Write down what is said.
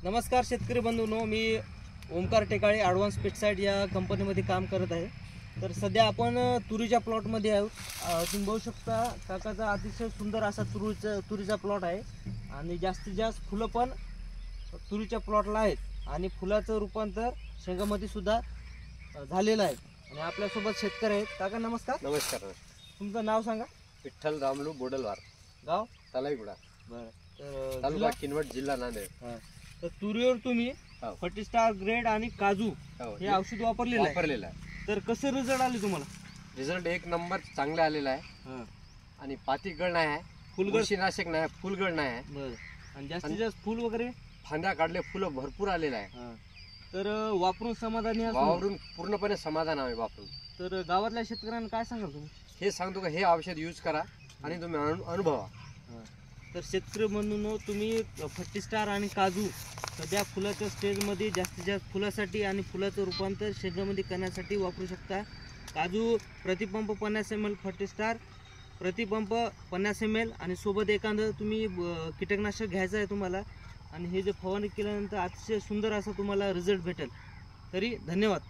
नमस्कार शेतकरी बंधूंनो, मी Omkar Tekale advance pesticide या कंपनीमध्ये काम करत आहे. तर सध्या आपण तुरीच्या प्लॉटमध्ये आहोत. तुम्ही बघू शकता काकाचा अतिशय सुंदर असा तुरीचा प्लॉट आहे आणि जास्तीत जास्त फुलं पण तुरीच्या प्लॉटला आहेत आणि फुलाचं रूपांतर शेंगामध्ये सुद्धा झालेलं आहे. आणि आपल्यासोबत शेतकरी आहेत. काका नमस्कार. नमस्कार. तुमचं नाव सांगा. विठ्ठल रामलू बोडलवार, गाव तलाईगुडा, बरं. तर तालुका किनवट, जिल्हा नांदेड. तर तुरीवर तुम्ही फर्टिस्टार ग्रेड आणि काजू हे औषध वापरलेलं आहे. तर कसं रिझल्ट आले तुम्हाला? रिझल्ट एक नंबर चांगला आलेला आहे. आणि पातीगळ नाही आहे, बुरशीनाशक नाही, फुलगळ नाही आहे. बरं. आणि जास्तीत जास्त फुल वगैरे फांद्या काढले, फुलं भरपूर आलेलं आहे. तर वापरून समाधानी आहात? वावरून पूर्णपणे समाधान आहे वापरून. तर गावातल्या शेतकऱ्यांना काय सांगाल तुम्ही? हे सांगतो का हे औषध यूज करा आणि तुम्ही अनुभवा. तर शेतकरी म्हणून तुम्ही फर्टिस्टार आणि काजू सध्या फुलाच्या स्टेजमध्ये जास्तीत जास्त फुलासाठी आणि फुलाचं रूपांतर शेंगामध्ये करण्यासाठी वापरू शकता. काजू प्रतिपंप 50 ml, फर्टिस्टार प्रतिपंप 50 ml आणि सोबत एखादं तुम्ही कीटकनाशक घ्यायचं आहे तुम्हाला. आणि हे जे फवारणी केल्यानंतर अतिशय सुंदर असा तुम्हाला रिझल्ट भेटेल. तरी धन्यवाद.